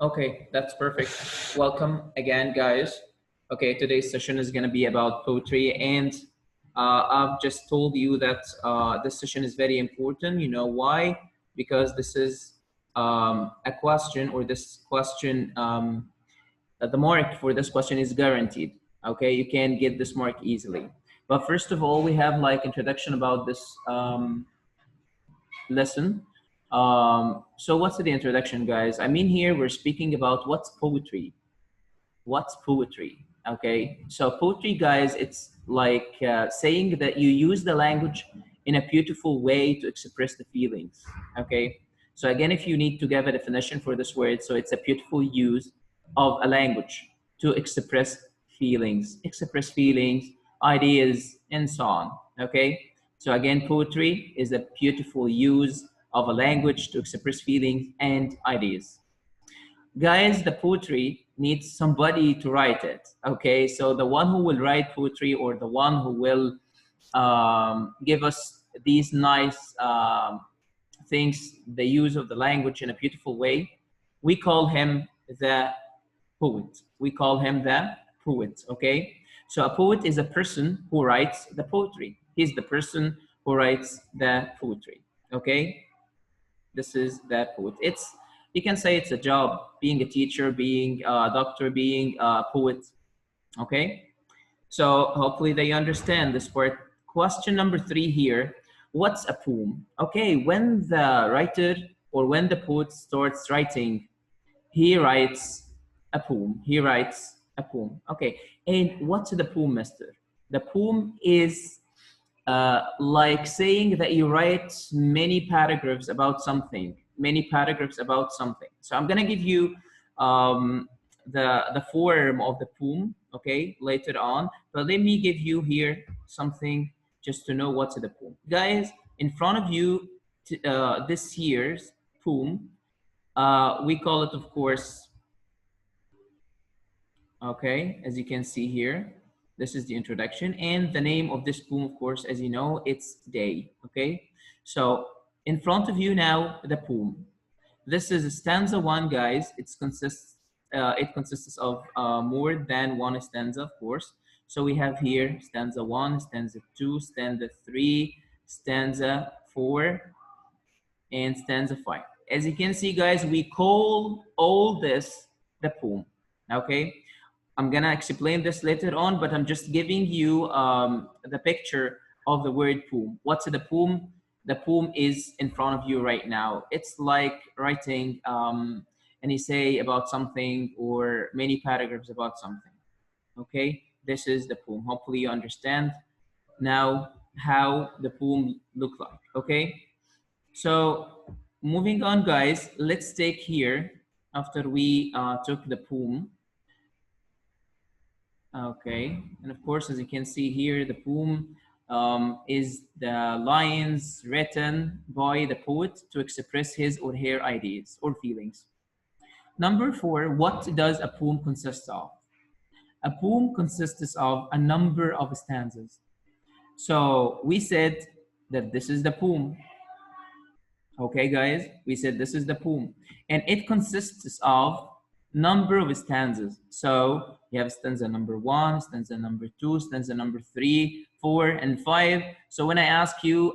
Okay, that's perfect. Welcome again, guys. Okay, today's session is going to be about poetry, and I've just told you that this session is very important. You know why? Because this is a question, or this question, the mark for this question is guaranteed. Okay, you can get this mark easily. But first of all, we have like introduction about this lesson. So what's the introduction, guys? I mean, here we're speaking about what's poetry. What's poetry? Okay, so poetry, guys, it's like saying that you use the language in a beautiful way to express the feelings. Okay, so again, if you need to give a definition for this word, so it's a beautiful use of a language to express feelings, ideas, and so on. Okay, so again, poetry is a beautiful use of a language to express feelings and ideas. Guys, the poetry needs somebody to write it. Okay, so the one who will write poetry, or the one who will give us these nice things, the use of the language in a beautiful way, we call him the poet. We call him the poet. Okay, so a poet is a person who writes the poetry. He's the person who writes the poetry. Okay, this is the poet. It's, you can say it's a job, being a teacher, being a doctor, being a poet. Okay, so hopefully they understand this part. Question number 3 here: what's a poem? Okay, when the writer, or when the poet starts writing, he writes a poem. He writes a poem. Okay, and what's the poem, mister? The poem is like saying that you write many paragraphs about something, So I'm gonna give you the form of the poem, okay, later on. But let me give you here something just to know what's the poem, guys. In front of you, this year's poem, we call it, of course. Okay, as you can see here, this is the introduction, and the name of this poem, of course, as you know, it's Day. Okay, so in front of you now, the poem. This is stanza 1, guys. It consists of more than one stanza, of course. So we have here stanza 1, stanza 2, stanza 3, stanza 4, and stanza 5. As you can see, guys, we call all this the poem. Okay, I'm gonna explain this later on, but I'm just giving you the picture of the word poem. What's the poem? The poem is in front of you right now. It's like writing an essay about something, or many paragraphs about something. Okay, this is the poem. Hopefully you understand now how the poem look like. Okay, so moving on, guys, let's take here, after we took the poem. Okay, and of course, as you can see here, the poem is the lines written by the poet to express his or her ideas or feelings. Number 4, what does a poem consist of? A poem consists of a number of stanzas. So we said that this is the poem. Okay, guys, we said this is the poem, and it consists of number of stanzas. So you have stanza number 1, stanza number 2, stanza number 3, 4, and 5. So when I ask you,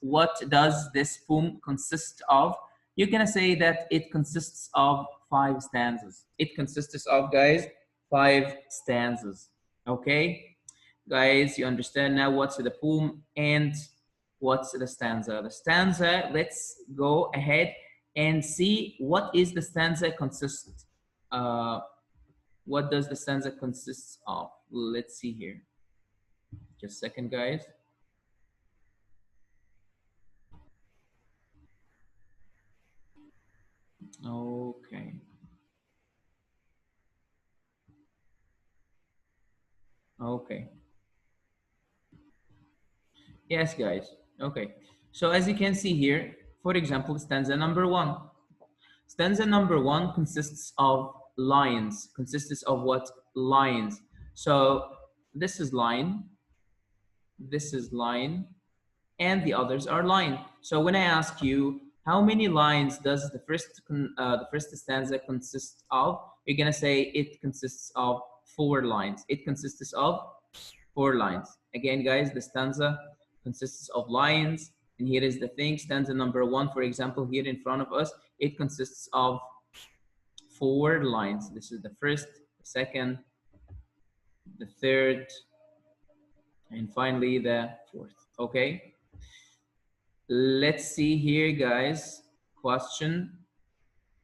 what does this poem consist of, you're gonna say that it consists of 5 stanzas. It consists of, guys, 5 stanzas. Okay, guys, you understand now what's the poem and what's the stanza. The stanza, let's go ahead and see what is the stanza consist. What does the stanza consist of? Let's see here. Just a second, guys. Okay. Okay. Yes, guys. Okay. So as you can see here, for example, stanza number 1. Stanza number 1 consists of lines. Consists of what? Lines. So this is line, and the others are line. So when I ask you, How many lines does the first stanza consist of? You're gonna say it consists of 4 lines. It consists of 4 lines. Again, guys, the stanza consists of lines, and here is the thing. Stanza number 1, for example, here in front of us, it consists of 4 lines. This is the first, the second, the third, and finally the fourth. Okay. Let's see here, guys. Question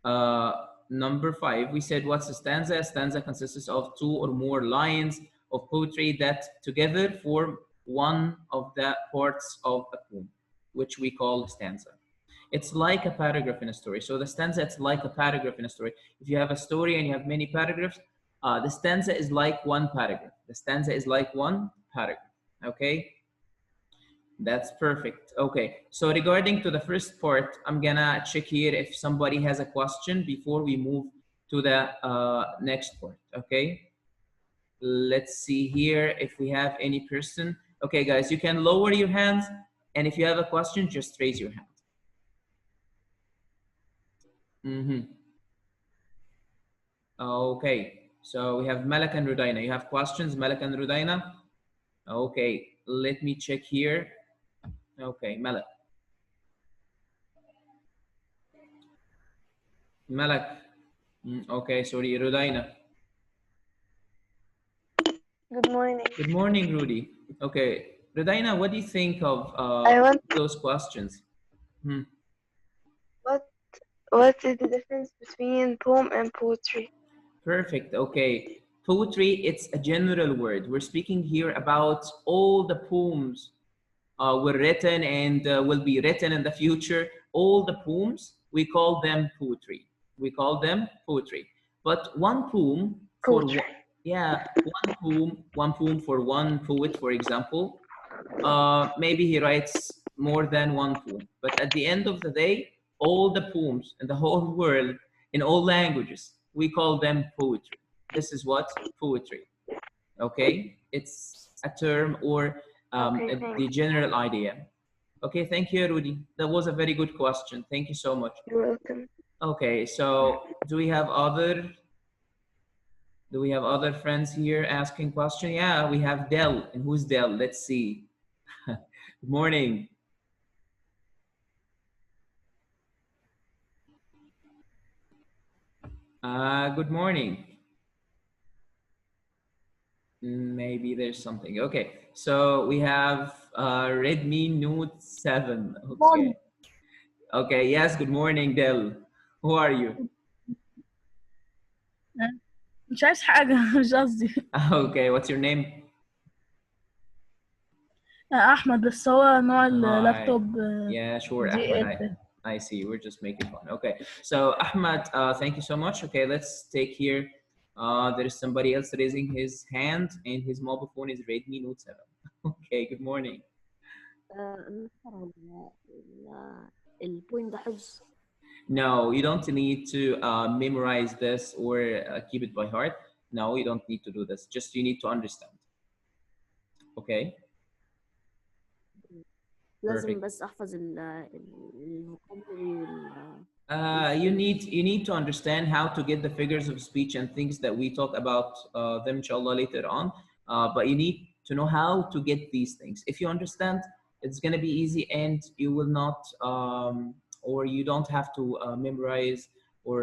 number 5. We said, what's a stanza? A stanza consists of 2 or more lines of poetry that together form one of the parts of a poem, which we call stanza. It's like a paragraph in a story. So the stanza, it's like a paragraph in a story. If you have a story and you have many paragraphs, the stanza is like one paragraph. The stanza is like one paragraph. Okay. That's perfect. Okay, so regarding to the first part, I'm gonna check here if somebody has a question before we move to the next part. Okay, let's see here if we have any person. Okay, guys, you can lower your hands, and if you have a question, just raise your hand. Okay, so we have Malak and Rudaina. You have questions, Malak and Rudaina? Okay, let me check here. Okay, Malak. Malak. Okay, sorry, Rudaina. Good morning. Good morning, Rudy. Okay, Rudaina, what do you think of those questions? What is the difference between poem and poetry? Perfect. Okay. Poetry, it's a general word. We're speaking here about all the poems were written and will be written in the future. All the poems, we call them poetry. We call them poetry. But one poem for one poem for one poet, for example, maybe he writes more than one poem. But at the end of the day, all the poems in the whole world, in all languages, we call them poetry. This is what poetry. Okay, it's a term or the general idea. Okay, thank you, Rudy. That was a very good question. Thank you so much. You're welcome. Okay, so do we have other friends here asking question? Yeah, we have Del. And who's Del? Let's see. Good morning. Good morning. Maybe there's something. Okay, so we have Redmi Note 7. Okay. Okay, yes, good morning, Del. Who are you? مش عايز حاجة مش قصدي. Okay, what's your name? أحمد بس هو نوع اللابتوب. Yeah, sure, Ahmed. I see. We're just making fun. Okay, so Ahmed, thank you so much. Okay, let's take here. There is somebody else raising his hand, and his mobile phone is Redmi Note 7. Okay, good morning. البوينت ده حفظ. No, you don't need to memorize this or keep it by heart. No, you don't need to do this. Just you need to understand. Okay. لازم بس أحفظ you need to understand how to get the figures of speech and things that we talk about them inshallah later on. But you need to know how to get these things. If you understand, it's going to be easy, and you will not or you don't have to memorize or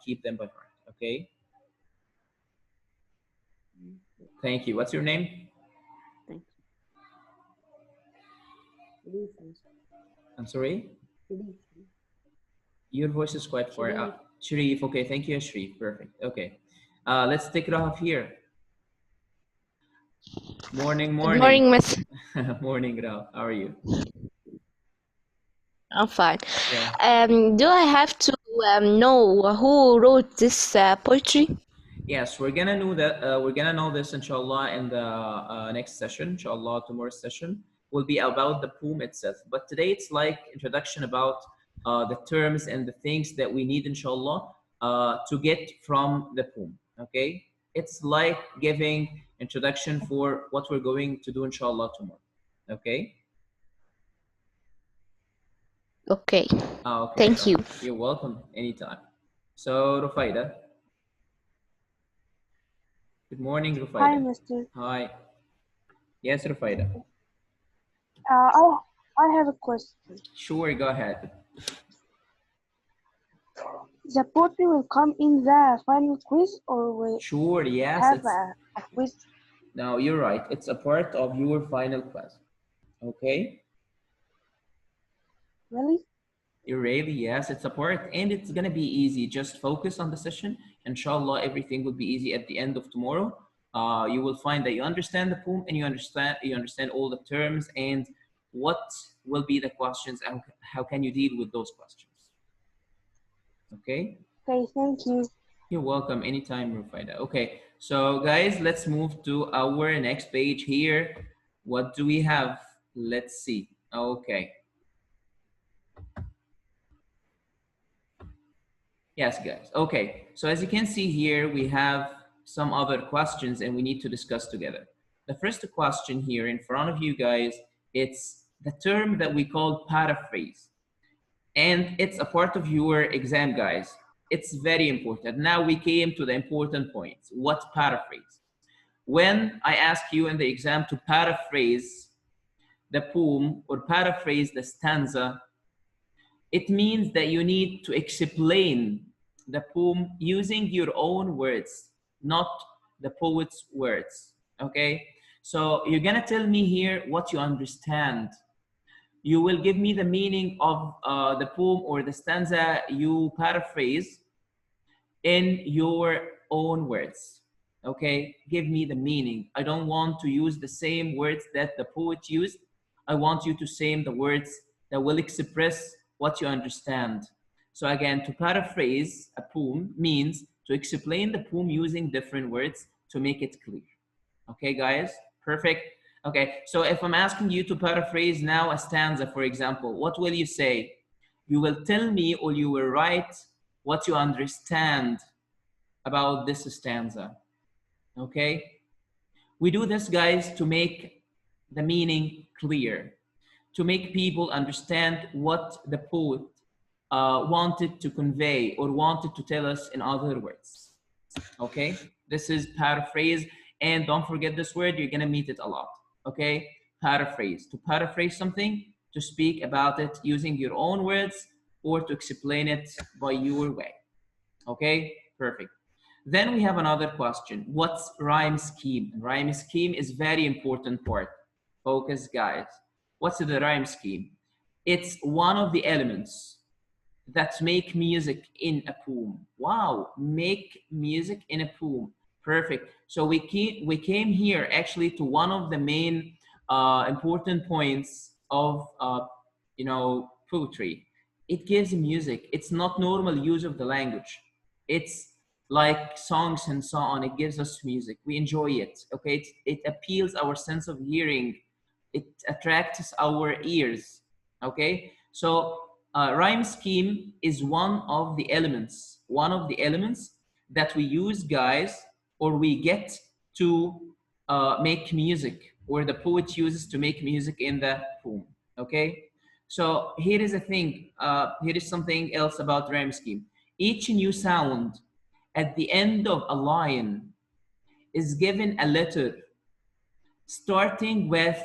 keep them by heart. Okay. Thank you. What's your name? I'm sorry? Your voice is quite far up. Sharif. Okay, thank you, Sharif. Perfect. Okay. Let's take it off here. Morning. Good morning, Miss. Morning, Ra. How are you? I'm fine. Yeah. Do I have to know who wrote this poetry? Yes, we're gonna know that. We're gonna know this, inshallah, in the next session. Inshallah, tomorrow's session will be about the poem itself. But today it's like introduction about the terms and the things that we need, inshallah, to get from the poem. Okay, it's like giving introduction for what we're going to do, inshallah, tomorrow. Okay. Okay. Okay. Thank you. You're welcome. Anytime. So, Rufaida. Good morning, Hi, Rufaida. Mister. Hi. Yes, Rufaida. I have a question. Sure, go ahead. The poetry will come in the final quiz, or will Sure, yes, have it's a quiz? no, you're right. It's a part of your final quiz. Okay? Really? You're really, yes, it's a part, and it's gonna be easy. Just focus on the session. Inshallah, everything will be easy at the end of tomorrow. You will find that you understand the poem and you understand all the terms and what will be the questions and how can you deal with those questions. Okay? Okay, thank you. You're welcome. Anytime, Rufaida. Okay, so guys, let's move to our next page here. What do we have? Let's see. Okay. Yes, guys. Okay, so as you can see here, we have some other questions and we need to discuss together. The first question here in front of you guys, it's the term that we call paraphrase. And it's a part of your exam, guys. It's very important. Now we came to the important points. What paraphrase? When I ask you in the exam to paraphrase the poem or paraphrase the stanza, it means that you need to explain the poem using your own words, not the poet's words. Okay? So you're gonna tell me here what you understand. You will give me the meaning of the poem or the stanza you paraphrase in your own words. Okay? Give me the meaning. I don't want to use the same words that the poet used. I want you to say the words that will express what you understand. So again, to paraphrase a poem means to explain the poem using different words to make it clear. Okay, guys? Perfect. Okay, so if I'm asking you to paraphrase now a stanza, for example, what will you say? You will tell me or you will write what you understand about this stanza. Okay? We do this, guys, to make the meaning clear, to make people understand what the poet wanted to convey or wanted to tell us in other words. Okay? This is paraphrase, and don't forget this word, you're gonna meet it a lot. Okay? Paraphrase. To paraphrase something, to speak about it using your own words or to explain it by your way. Okay? Perfect. Then we have another question. What's rhyme scheme? Rhyme scheme is very important part. Focus, guys. What's the rhyme scheme? It's one of the elements that make music in a poem. Wow, make music in a poem. Perfect. So we came here actually to one of the main important points of poetry. It gives music. It's not normal use of the language. It's like songs and so on. It gives us music. We enjoy it. Okay, it appeals our sense of hearing. It attracts our ears. Okay, so rhyme scheme is one of the elements that we use, guys, or we get to make music, or the poet uses to make music in the poem. Okay, so here is a thing. Here is something else about rhyme scheme. Each new sound at the end of a line is given a letter starting with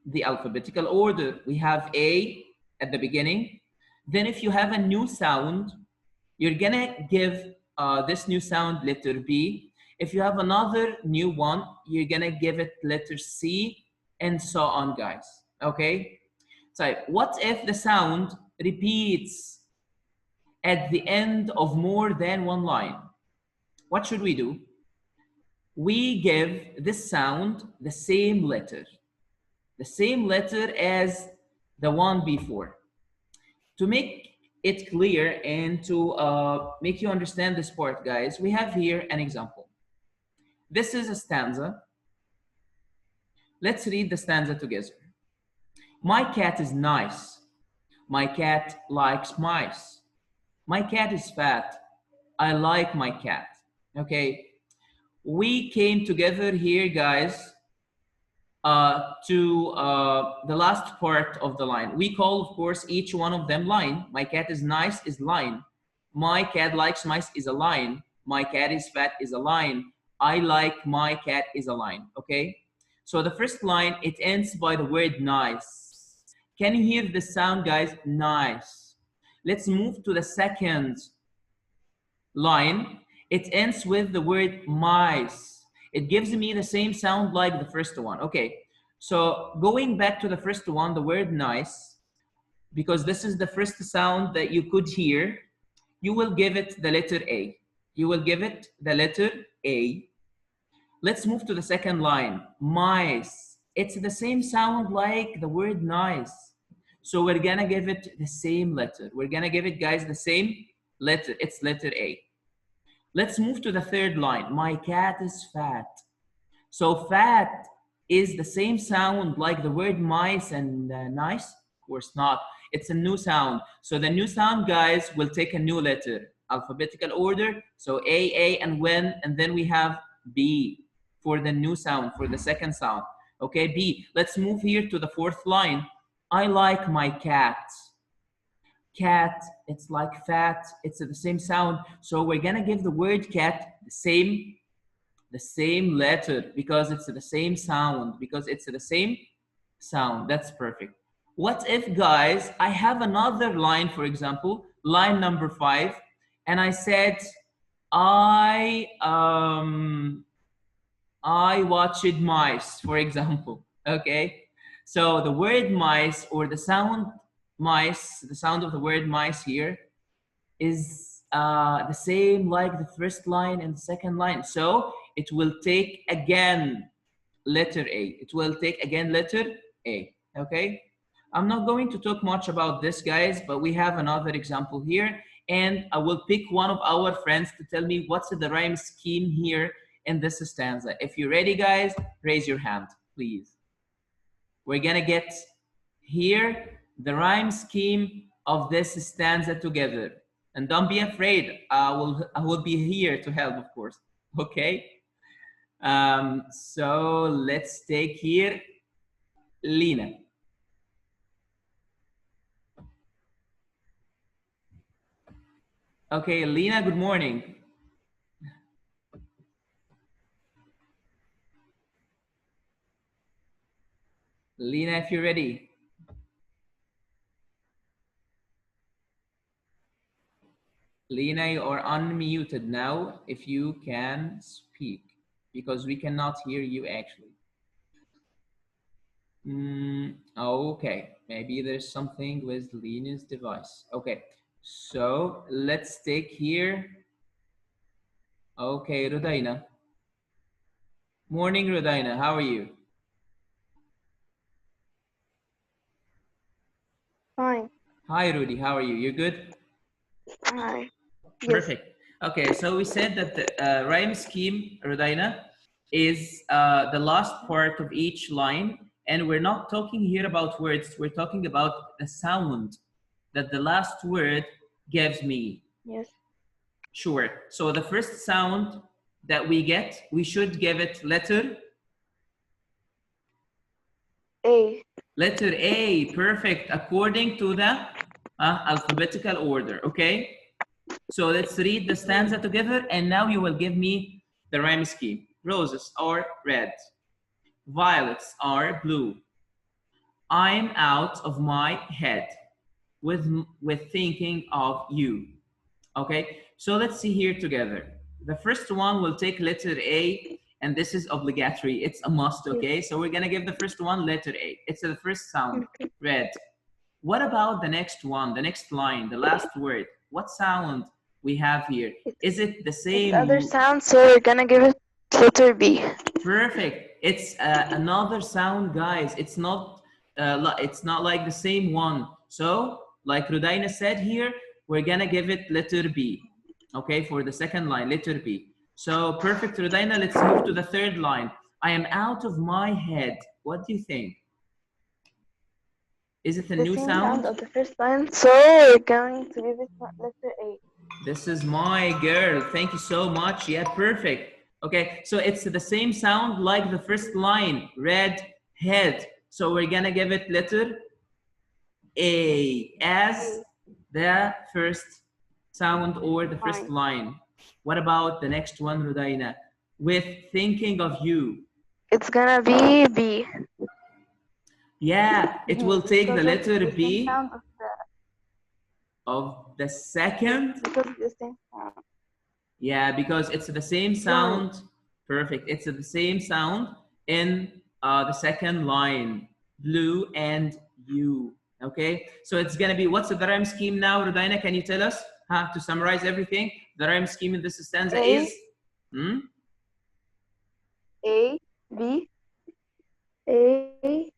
the alphabetical order. We have A at the beginning. Then if you have a new sound, you're gonna give this new sound letter B. If you have another new one, you're gonna give it letter C, and so on, guys. Okay? So what if the sound repeats at the end of more than one line? What should we do? We give this sound the same letter as the one before. To make it clear and to make you understand this part, guys, we have here an example. This is a stanza. Let's read the stanza together. My cat is nice. My cat likes mice. My cat is fat. I like my cat. Okay, we came together here, guys, to the last part of the line. We call, of course, each one of them line. My cat is nice is line. My cat likes mice is a line. My cat is fat is a line. I like my cat is a line, okay? So the first line, it ends by the word nice. Can you hear the sound, guys? Nice. Let's move to the second line. It ends with the word mice. It gives me the same sound like the first one. Okay, so going back to the first one, the word nice, because this is the first sound that you could hear, you will give it the letter A. You will give it the letter A. Let's move to the second line, mice. It's the same sound like the word nice. So we're gonna give it the same letter. We're gonna give it, guys, the same letter. It's letter A. Let's move to the third line. My cat is fat. So fat is the same sound like the word mice and nice? Of course not. It's a new sound. So the new sound, guys, will take a new letter. Alphabetical order. So A, and when, and then we have B for the new sound, for the second sound. Okay, B. Let's move here to the fourth line. I like my cat. Cat, it's like fat, it's the same sound. So we're gonna give the word cat the same letter because it's the same sound, That's perfect. What if, guys, I have another line, for example, line number 5, and I said, I watched mice, for example, okay? So the word mice, or the sound mice, the sound of the word mice here is the same like the first line and the second line. So it will take again letter A. It will take again letter A, okay? I'm not going to talk much about this, guys, but we have another example here, and I will pick one of our friends to tell me what's the rhyme scheme here in this stanza. If you're ready, guys, raise your hand, please. We're gonna get here the rhyme scheme of this stanza together. And don't be afraid, I will be here to help, of course, okay? So let's take here Lina. Okay, Lina, good morning. Lina, if you're ready. Lina, you are unmuted now if you can speak, because we cannot hear you actually. Okay, maybe there's something with Lina's device. Okay, so let's take here. Okay, Rudaina. Morning, Rudaina, how are you? Fine. Hi, Rudy, how are you? You're good? Hi. Perfect. Yes. Okay, so we said that the rhyme scheme, Rudaina, is the last part of each line. And we're not talking here about words. We're talking about the sound that the last word gives me. Yes. Sure. So the first sound that we get, we should give it letter A. Letter A, perfect, according to the alphabetical order, okay? So let's read the stanza together, and now you will give me the rhyme scheme. Roses are red, violets are blue. I'm out of my head with thinking of you. Okay, so let's see here together. The first one will take letter A, and this is obligatory. It's a must, okay? So we're gonna give the first one letter A. It's the first sound, red. What about the next one, the next line, the last word? What sound we have here? Is it the same? It's other sound, so we're gonna give it letter B. Perfect. It's another sound, guys. It's not like the same one. So, like Rudaina said here, we're gonna give it letter B. Okay, for the second line, letter B. So perfect, Rudaina. Let's move to the third line. I am out of my head. What do you think? Is it a new sound? Of the first line, so we're going to give it letter A. This is my girl. Thank you so much. Yeah, perfect. Okay, so it's the same sound like the first line, red Head. So we're gonna give it letter A as the first sound or the first line. What about the next one, Rudaina? With thinking of you. It's gonna be B. Yeah, it will take the Because it's letter the same B sound of the second. because it's the same sound. Yeah, because it's the same sound. Perfect. It's the same sound in the second line. Blue and you. Okay, so it's gonna be, what's the rhyme scheme now, Rudaina? Can you tell us? To summarize everything, the rhyme scheme in this stanza is A, B, A,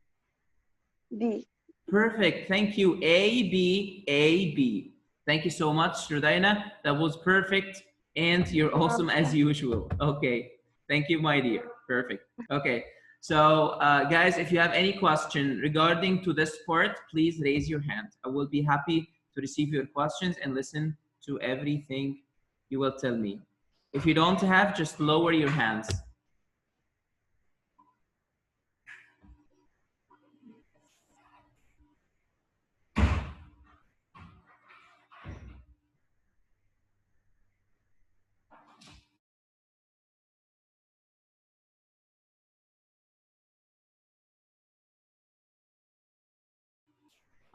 B. Perfect. Thank you. A, B, A, B. Thank you so much, Rudaina. That was perfect. And you're awesome as usual. Okay. Thank you, my dear. Perfect. Okay. So, guys, if you have any question regarding to this part, please raise your hand. I will be happy to receive your questions and listen to everything you will tell me. If you don't have, just lower your hands.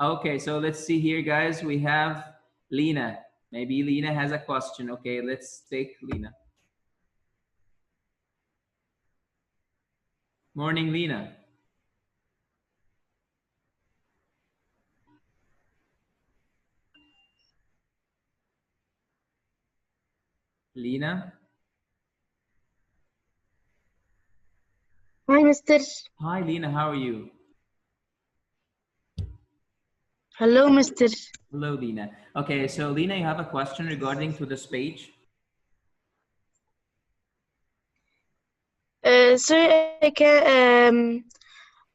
Okay, so let's see here, guys. We have Lena. Maybe Lena has a question. Okay, let's take Lena. Morning, Lena. Lena? Hi, Mister. Hi, Lena. How are you? Hello, Mister. Hello, Lena. Okay, so Lena, you have a question regarding to this page? Sorry,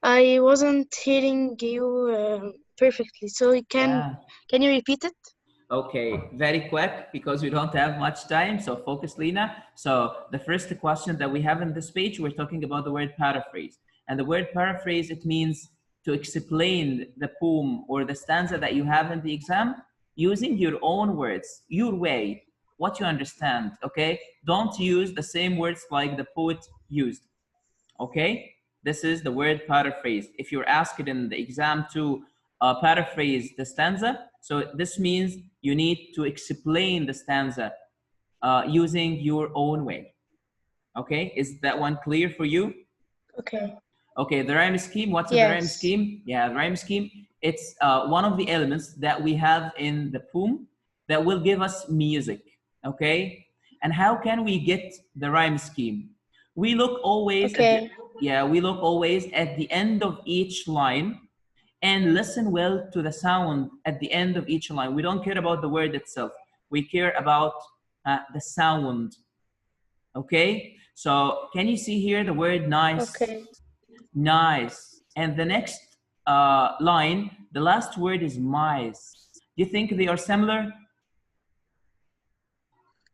I wasn't hearing you perfectly. So can you repeat it? Okay, very quick because we don't have much time. So focus, Lena. So the first question that we have in this page, we're talking about the word paraphrase. And the word paraphrase, it means to explain the poem or the stanza that you have in the exam using your own words, your way, what you understand, okay? Don't use the same words like the poet used, okay? This is the word paraphrase. If you're asked in the exam to paraphrase the stanza, so this means you need to explain the stanza using your own way. Okay, is that one clear for you? Okay. Okay, the rhyme scheme, what's the rhyme scheme? Yeah, the rhyme scheme, it's one of the elements that we have in the poem that will give us music, okay? And how can we get the rhyme scheme? We look always we look always at the end of each line and listen well to the sound at the end of each line. We don't care about the word itself. We care about the sound, okay? So can you see here the word nice? Okay. Nice. And the next line, the last word is mice. Do you think they are similar?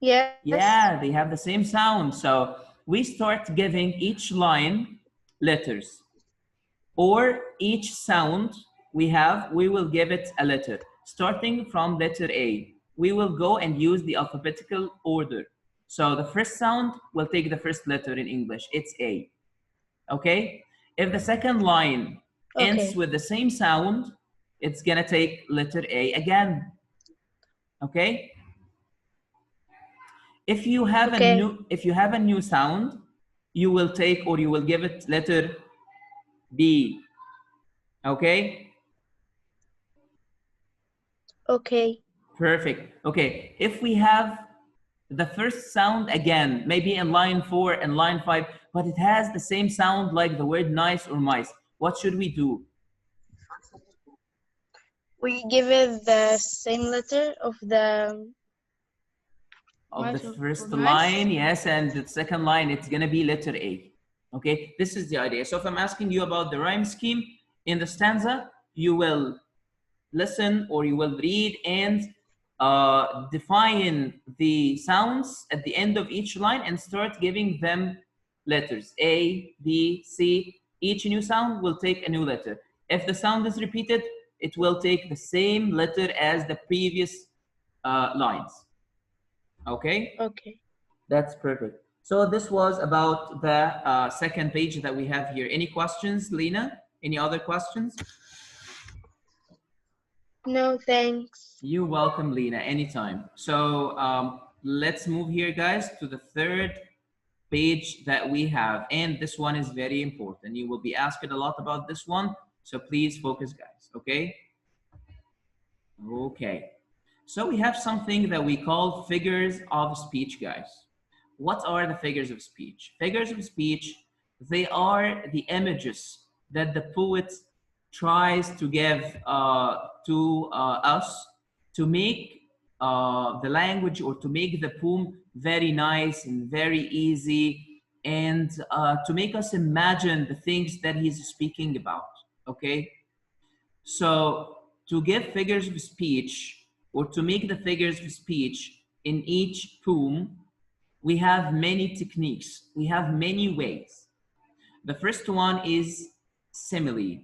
Yes. Yeah, they have the same sound. So we start giving each line letters, or each sound we will give it a letter. Starting from letter A, we will go and use the alphabetical order. So the first sound will take the first letter in English. It's A. Okay? If the second line ends with the same sound, it's gonna take letter A again. Okay? If you have a new sound, you will take or you will give it letter B. Okay? Okay. Perfect. Okay, if we have the first sound again, maybe in line 4 and line 5, but it has the same sound like the word nice or mice, what should we do? We give it the same letter of the first line, yes, and the second line, it's gonna be letter A. Okay, this is the idea. So if I'm asking you about the rhyme scheme in the stanza, you will listen or you will read and define the sounds at the end of each line and start giving them letters A, B, C, Each new sound will take a new letter. If the sound is repeated, it will take the same letter as the previous lines. Okay? Okay. That's perfect. So this was about the second page that we have here. Any questions, Lena? Any other questions? No, thanks. You're welcome, Lena, anytime. So let's move here, guys, to the third page that we have. And this one is very important. You will be asked a lot about this one. So please focus, guys, okay? Okay. So we have something that we call figures of speech, guys. What are the figures of speech? Figures of speech, they are the images that the poet tries to give to us to make the language, or to make the poem very nice and very easy, and to make us imagine the things that he's speaking about, okay? So to give figures of speech, or to make the figures of speech in each poem, we have many techniques. We have many ways. The first one is simile.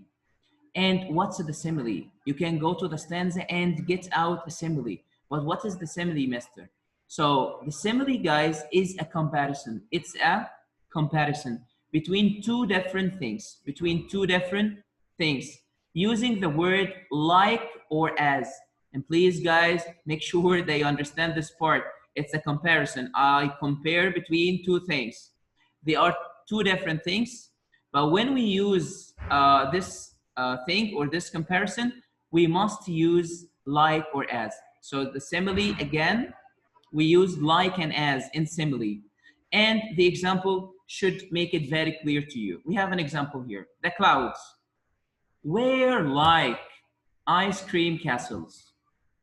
And what's the simile? You can go to the stanza and get out a simile. But what is the simile, mister? So the simile, guys, is a comparison. It's a comparison between two different things, using the word like or as. And please, guys, make sure they understand this part. It's a comparison. I compare between two things. They are two different things, but when we use this thing or this comparison, we must use like or as. So the simile, again, we use like and as in simile. And the example should make it very clear to you. We have an example here. The clouds were like ice cream castles.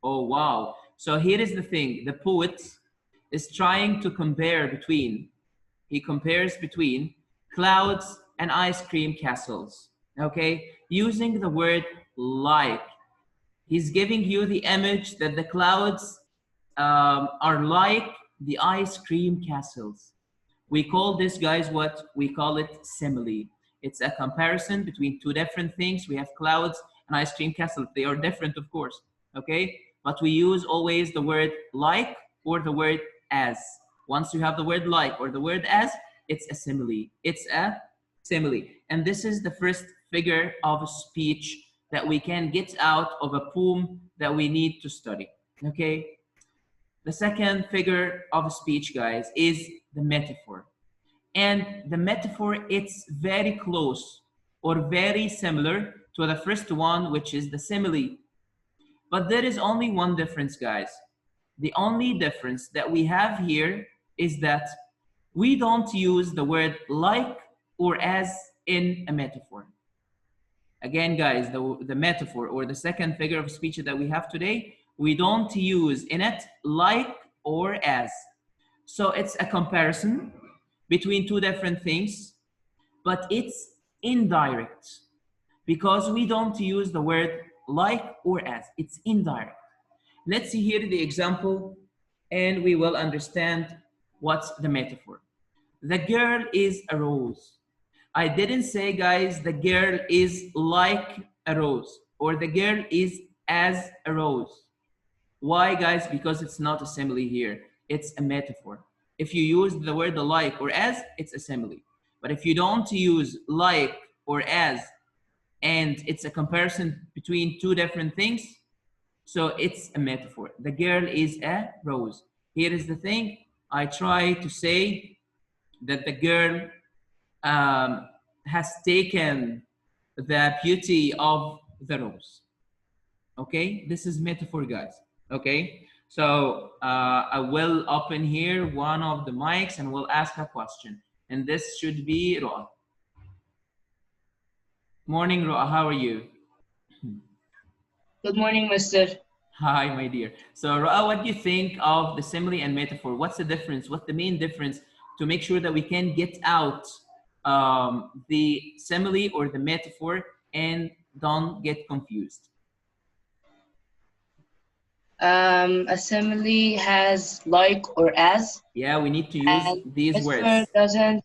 Oh, wow. So here is the thing. The poet is trying to compare between, he compares between clouds and ice cream castles, okay? Using the word like. He's giving you the image that the clouds are like the ice cream castles. We call this, guys, what? We call it simile. It's a comparison between two different things. We have clouds and ice cream castles. They are different, of course, okay? But we use always the word like or the word as. Once you have the word like or the word as, it's a simile. It's a simile. And this is the first figure of speech that we can get out of a poem that we need to study, okay? The second figure of speech, guys, is the metaphor. And the metaphor, it's very close or very similar to the first one, which is the simile. But there is only one difference, guys. The only difference that we have here is that we don't use the word like or as in a metaphor. Again, guys, the metaphor or the second figure of speech that we have today, we don't use in it like or as. So it's a comparison between two different things, but it's indirect because we don't use the word like or as. It's indirect. Let's see here the example and we will understand what's the metaphor. The girl is a rose. I didn't say, guys, the girl is like a rose or the girl is as a rose. Why, guys? Because it's not a simile here. It's a metaphor. If you use the word like or as, it's a simile. But if you don't use like or as, and it's a comparison between two different things, so it's a metaphor. The girl is a rose. Here is the thing. I try to say that the girl has taken the beauty of the rose. Okay, this is metaphor, guys. Okay, so I will open here one of the mics and we'll ask a question. And this should be Roa. Morning, Roa. How are you? Good morning, Mister. Hi, my dear. So, Roa, what do you think of the simile and metaphor? What's the difference? What's the main difference to make sure that we can get out the simile or the metaphor and don't get confused? A simile has like or as. Yeah, we need to use these words. Doesn't.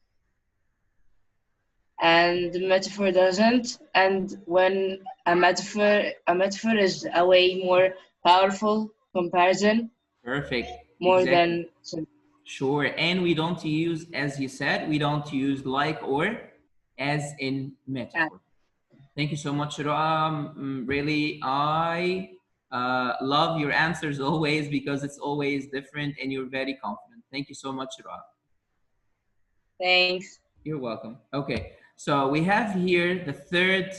and the metaphor doesn't. And when a metaphor is a way more powerful comparison, Perfect. more Exactly. than Sure. And we don't use, as you said, we don't use like or as in metaphor. Thank you so much, Roam. Really, I love your answers always because it's always different and you're very confident. Thank you so much, Roam. Thanks. You're welcome. Okay, so we have here the third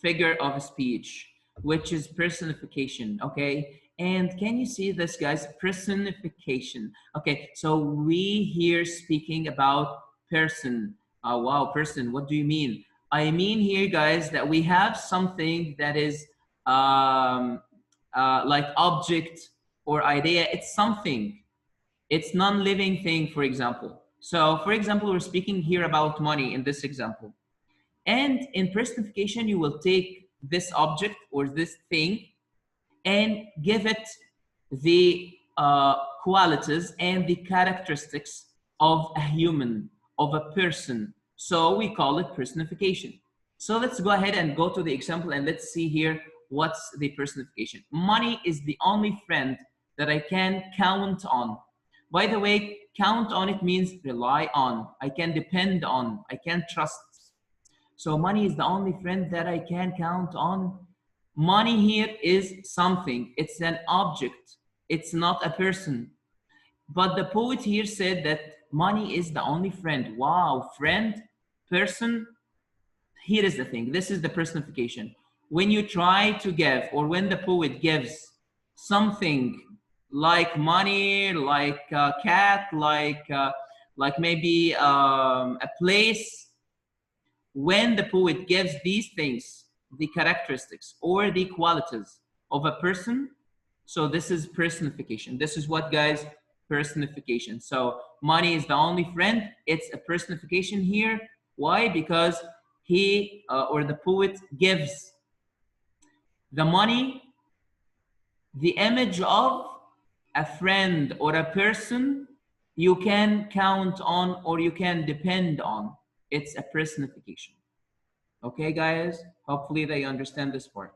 figure of speech, which is personification. Okay, and can you see this, guys? Personification. Okay, so we here speaking about person. Wow, person. What do you mean? I mean here, guys, that we have something that is like object or idea. It's something. It's non-living thing, for example. So, for example, we're speaking here about money in this example. And in personification, you will take this object or this thing and give it the qualities and the characteristics of a human, of a person. So we call it personification. So let's go ahead and go to the example and let's see here what's the personification. Money is the only friend that I can count on. By the way, count on it means rely on. I can depend on. I can trust. So money is the only friend that I can count on. Money here is something. It's an object. It's not a person. But the poet here said that money is the only friend. Wow, friend, person. Here is the thing. This is the personification. When you try to give, or when the poet gives something like money, like a cat, like maybe a place, when the poet gives these things, the characteristics or the qualities of a person, so this is personification. This is what, guys? Personification. So money is the only friend. It's a personification here. Why? Because he or the poet gives the money the image of a friend or a person you can count on or you can depend on. It's a personification. Okay, guys? Hopefully they understand this part.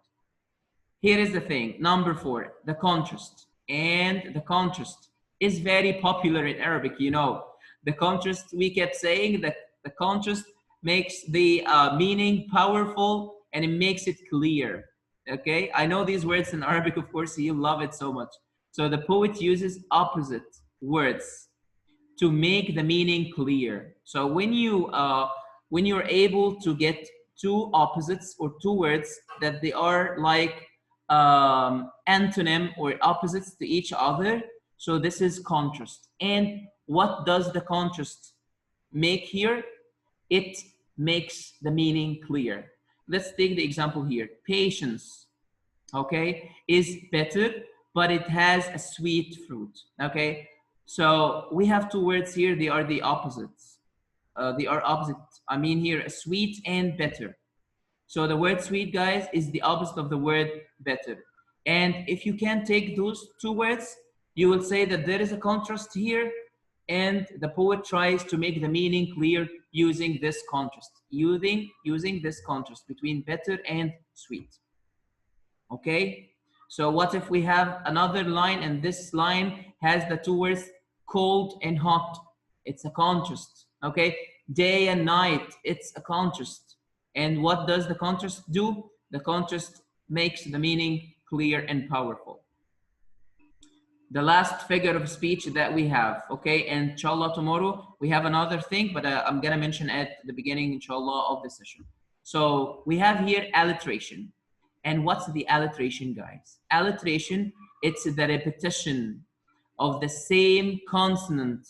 Here is the thing. Number 4, the contrast. And the contrast is very popular in Arabic, you know. The contrast, we kept saying that the contrast makes the meaning powerful and it makes it clear. Okay, I know these words in Arabic, of course, you love it so much. So the poet uses opposite words to make the meaning clear. So when you're able to get two opposites or two words that they are like antonym or opposites to each other, so this is contrast. And what does the contrast make here? It makes the meaning clear. Let's take the example here. Patience, okay, is better, but it has a sweet fruit, okay? So we have two words here, they are the opposites. They are opposite. I mean here, sweet and better. So the word sweet, guys, is the opposite of the word better. And if you can take those two words, you will say that there is a contrast here, and the poet tries to make the meaning clear using this contrast, using this contrast between better and sweet. Okay? So what if we have another line and this line has the two words cold and hot? It's a contrast. Okay? Day and night, it's a contrast. And what does the contrast do? The contrast makes the meaning clear and powerful. The last figure of speech that we have, okay? And inshallah tomorrow we have another thing, but I'm gonna mention at the beginning, inshallah, of the session. So we have here alliteration. And what's the alliteration, guys? Alliteration, it's the repetition of the same consonant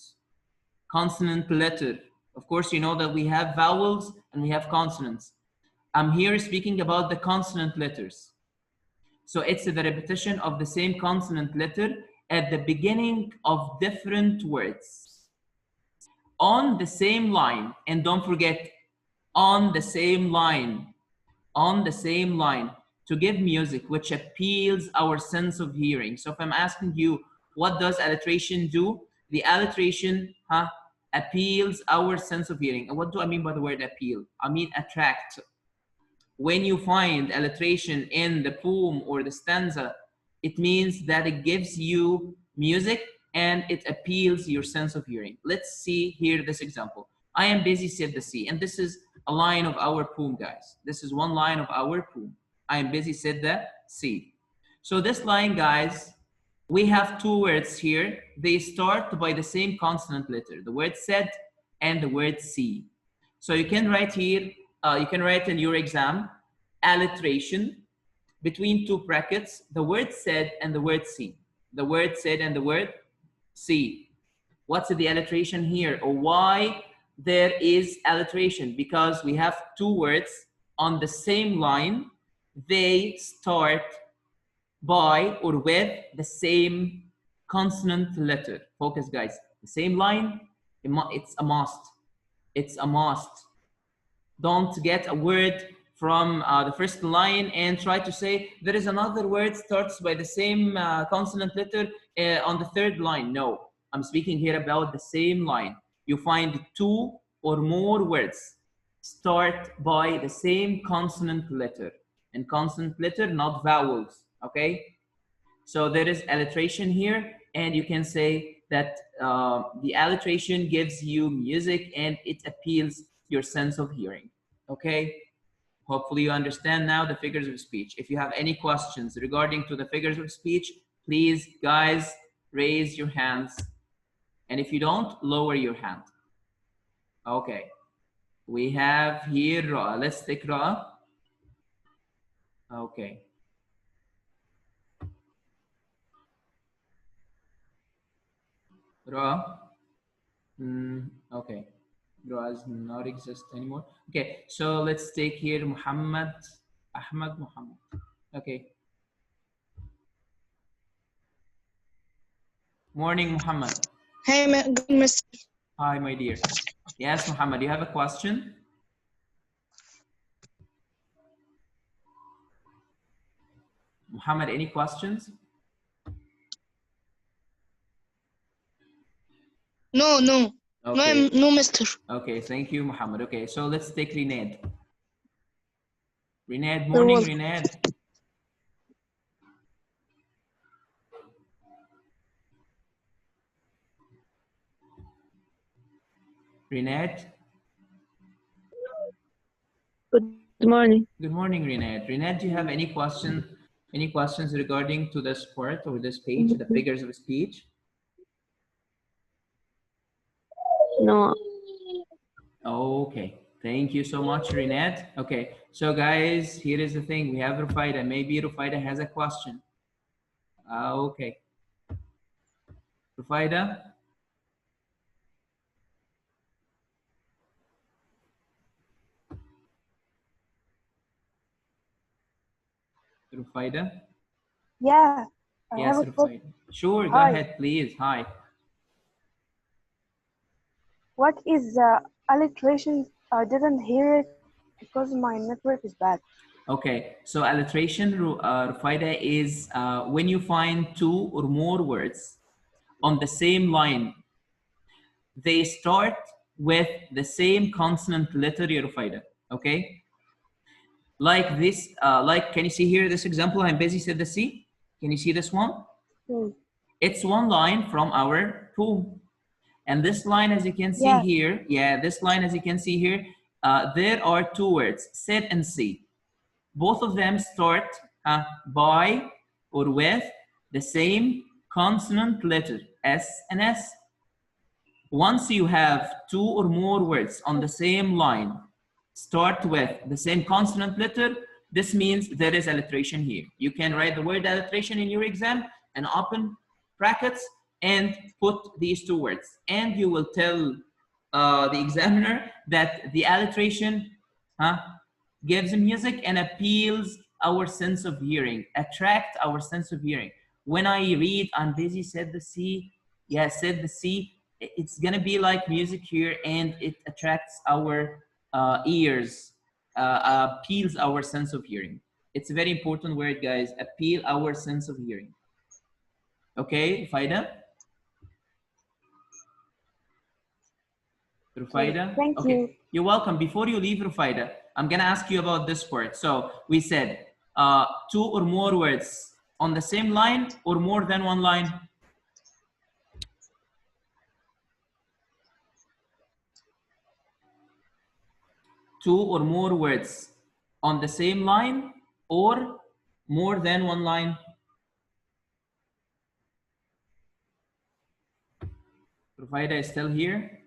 letter. Of course, you know that we have vowels and we have consonants. I'm here speaking about the consonant letters. So it's the repetition of the same consonant letter at the beginning of different words on the same line. And don't forget, on the same line, to give music which appeals our sense of hearing. So if I'm asking you, what does alliteration do? The alliteration appeals our sense of hearing. And what do I mean by the word appeal? I mean attract. When you find alliteration in the poem or the stanza, it means that it gives you music and it appeals your sense of hearing. Let's see here this example. I am busy, said the sea. And this is a line of our poem, guys. This is one line of our poem. I am busy, said the sea. So this line, guys, we have two words here. They start by the same consonant letter, the word said and the word see. So you can write here, you can write in your exam, alliteration between two brackets, the word said and the word see. The word said and the word see. What's the alliteration here, or why there is alliteration? Because we have two words on the same line. They start by or with the same consonant letter. Focus, guys. The same line, it's a must. It's a must. Don't get a word from the first line and try to say there is another word starts by the same consonant letter on the third line. No, I'm speaking here about the same line. You find two or more words start by the same consonant letter, and consonant letter, not vowels, okay? So there is alliteration here, and you can say that the alliteration gives you music and it appeals your sense of hearing, okay? Hopefully you understand now the figures of speech. If you have any questions regarding to the figures of speech, please, guys, raise your hands. And if you don't, lower your hand. Okay. We have here Ra. Let's take Ra. Okay. Ra. Okay. Ra does not exist anymore. Okay, so let's take here Muhammad. Ahmad Muhammad. Okay. Morning, Muhammad. Hey, Mr. Hi, my dear. Yes, Muhammad, you have a question? Muhammad, any questions? No, Okay. no, Mister. Okay, thank you, Muhammad. Okay, so let's take Rinad. Rinad, morning, Rinad. Rinad. Good morning. Good morning, Rinad. Rinad, do you have any questions regarding to this part or this page, the figures of speech? No. Okay, thank you so much, Rinad. Okay, so guys, here is the thing. We have Rufaida. Maybe Rufaida has a question. Okay. Rufaida? Rufaida? Yeah, I Yes, have a question. Rufaida. Sure, go Hi. ahead, please. Hi. What is alliteration? I didn't hear it because my network is bad. Okay, so alliteration, Rufaida, is when you find two or more words on the same line. They start with the same consonant letter, Rufaida. Okay? Like this, can you see here this example? I'm busy, said the C. Can you see this one? It's one line from our poem. And this line, as you can see here, this line, as you can see here, there are two words, said and see. Both of them start by or with the same consonant letter, S and S. Once you have two or more words on the same line, start with the same consonant letter, this means there is alliteration here. You can write the word alliteration in your exam and open brackets and put these two words. And you will tell the examiner that the alliteration gives music and appeals our sense of hearing, attract our sense of hearing. When I read, I'm busy, said the sea, said the sea, it's gonna be like music here and it attracts our ears, appeals our sense of hearing. It's a very important word, guys, appeal our sense of hearing. Okay, Faida? Rufaida? Thank Okay, you. you're welcome. Before you leave, Rufaida, I'm gonna ask you about this part. So we said two or more words on the same line or more than one line? Two or more words on the same line or more than one line? Rufaida is still here?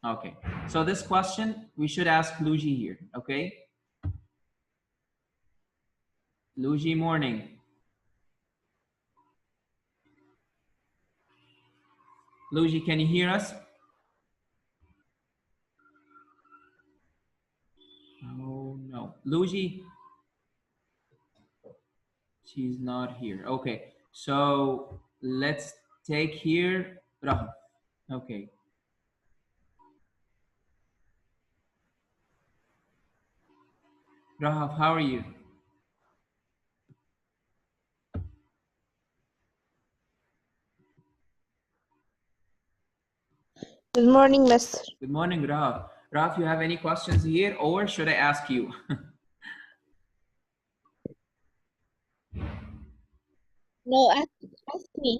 Okay, so this question we should ask Luigi here, okay? Luigi, morning. Luigi, can you hear us? Oh no, Luigi, she's not here. Okay, so let's take here Rahaf. Okay. Rahaf, how are you? Good morning, Mister. Good morning, Rahaf. Rahaf, you have any questions here or should I ask you? No, ask me.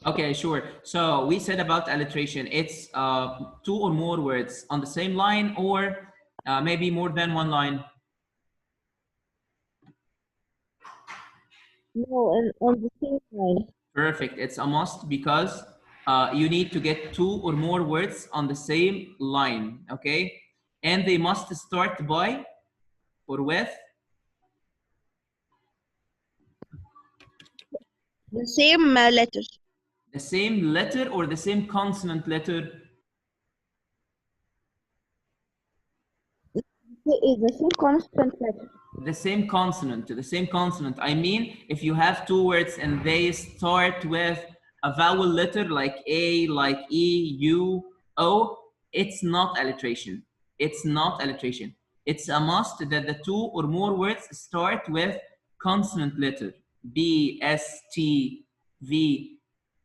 Okay, sure. So we said about alliteration, it's two or more words on the same line or maybe more than one line. No, on the same line. Perfect. It's a must because you need to get two or more words on the same line, okay? And they must start by or with The same letter. the same letter or the same consonant letter. Is the same constant letter. The same consonant, the same consonant. I mean, if you have two words and they start with a vowel letter like A, like E, U, O, it's not alliteration. It's not alliteration. It's a must that the two or more words start with consonant letter. B, S, T, V,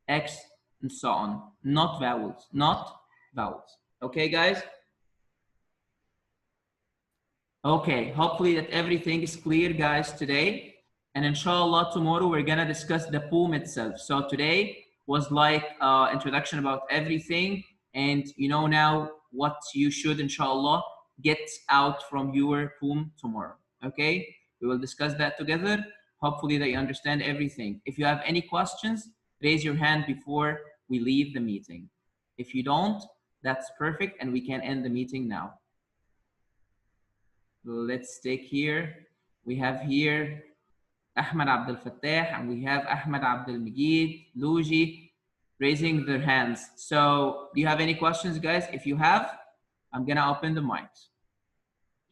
X, and so on. Not vowels, not vowels. Okay, guys? Okay, hopefully that everything is clear, guys, today. And inshallah, tomorrow we're gonna discuss the poem itself. So today was like introduction about everything. And you know now what you should, inshallah, get out from your poem tomorrow, okay? We will discuss that together. Hopefully that you understand everything. If you have any questions, raise your hand before we leave the meeting. If you don't, that's perfect and we can end the meeting now. Let's take here. We have here Ahmed Abdel Fattah and we have Ahmed Abdel Majid, Luigi raising their hands. So do you have any questions, guys? If you have, I'm gonna open the mics.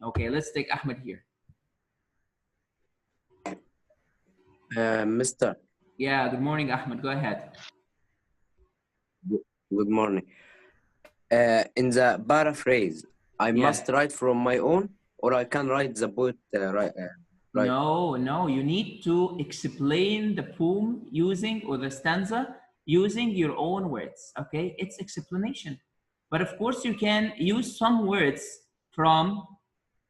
Okay, let's take Ahmed here. Mister. Yeah, good morning, Ahmed. Go ahead. Good morning. In the paraphrase, I must write from my own, or I can write the poet right. No, you need to explain the poem using, or the stanza, using your own words, okay? It's explanation. But of course you can use some words from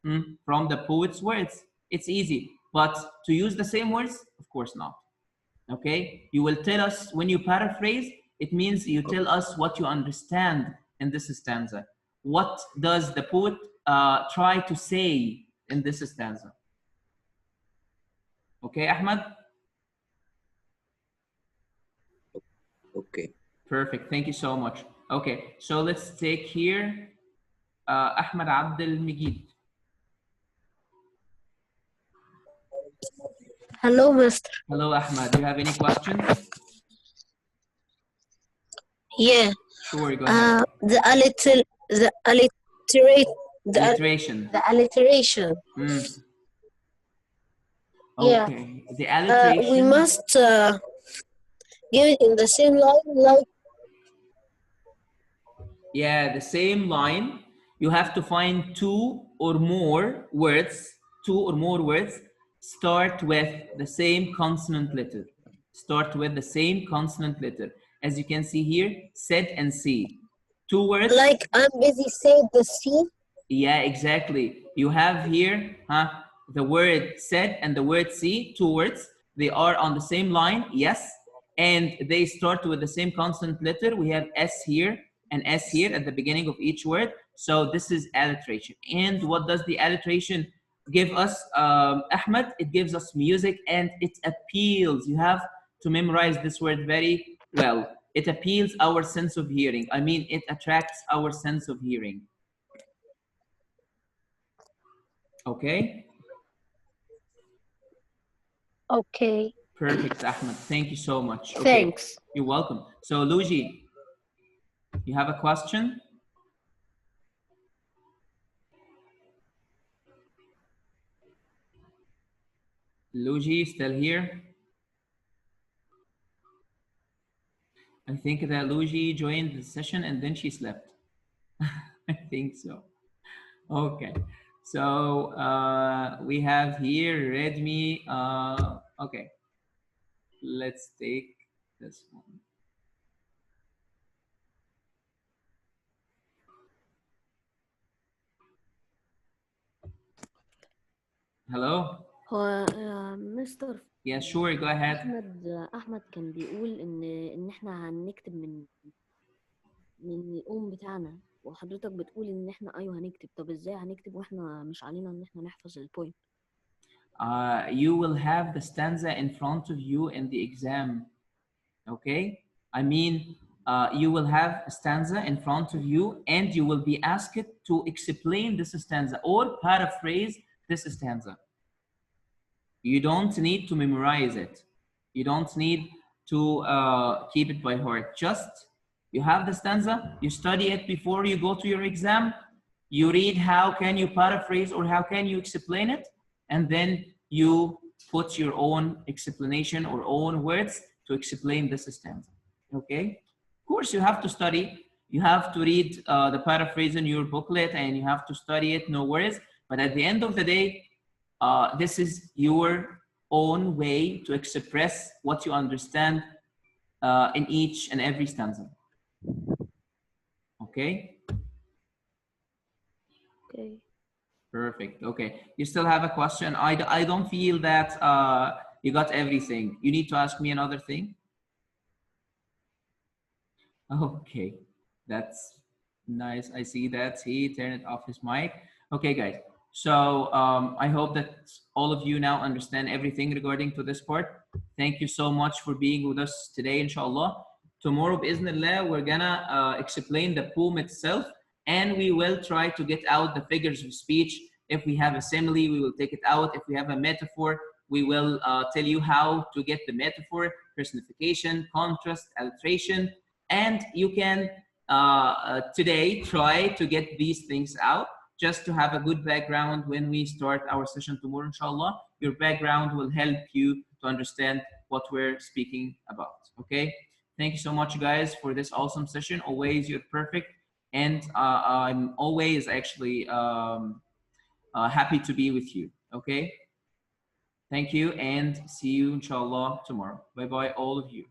the poet's words. It's easy, but to use the same words, of course not, okay? You will tell us, when you paraphrase, it means you tell us what you understand in this stanza. What does the poet try to say in this stanza? Okay, Ahmed? Okay. Perfect, thank you so much. Okay, so let's take here Ahmed Abdel Majid. Hello, Mister. Hello, Ahmed. Do you have any questions? Yeah. Sure, go ahead. The Alliteration. The alliteration. Yeah. Okay, the alliteration. We must give it in the same line, like. Yeah, the same line. You have to find two or more words. Two or more words start with the same consonant letter. Start with the same consonant letter. As you can see here, said and see. Two words. Like I'm busy, say the C. Yeah, exactly. You have here, the word said and the word see, two words. They are on the same line, yes, and they start with the same consonant letter. We have S here and S here at the beginning of each word. So this is alliteration. And what does the alliteration give us, Ahmed? It gives us music and it appeals. You have to memorize this word very well. It appeals our sense of hearing. I mean, it attracts our sense of hearing. Okay? Okay. Perfect, Ahmed. Thank you so much. Okay. Thanks. You're welcome. So, Luigi, you have a question? Luigi, still here? I think that Luigi joined the session and then she slept. I think so. Okay. So, we have here Redmi. Okay. Let's take this one. Hello? هو مستر Yeah, sure. Go ahead. أحمد كان بيقول إن إحنا هنكتب من الأم بتاعنا، وحضرتك بتقول إن إحنا أيوه هنكتب. طب إزاي هنكتب وإحنا مش علينا إن إحنا نحفظ البوينت؟ You will have the stanza in front of you in the exam. Okay? I mean, you will have a stanza in front of you and you will be asked to explain this stanza or paraphrase this stanza. You don't need to memorize it. You don't need to keep it by heart. Just you have the stanza, you study it before you go to your exam, you read how can you paraphrase or how can you explain it, and then you put your own explanation or own words to explain this stanza. Okay? Of course, you have to study. You have to read the paraphrase in your booklet and you have to study it, no worries. But at the end of the day, this is your own way to express what you understand in each and every stanza. Okay? Okay. Perfect. Okay. You still have a question? I don't feel that you got everything. You need to ask me another thing. Okay. That's nice. I see that. He turned off his mic. Okay, guys. So I hope that all of you now understand everything regarding to this part. Thank you so much for being with us today, inshallah. Tomorrow, bi'Iznillah, we're gonna explain the poem itself, and we will try to get out the figures of speech. If we have a simile, we will take it out. If we have a metaphor, we will tell you how to get the metaphor, personification, contrast, alliteration, and you can today try to get these things out just to have a good background when we start our session tomorrow, inshallah. Your background will help you to understand what we're speaking about, okay? Thank you so much, guys, for this awesome session. Always, you're perfect. And I'm always actually happy to be with you, okay? Thank you and see you, inshallah, tomorrow. Bye-bye, all of you.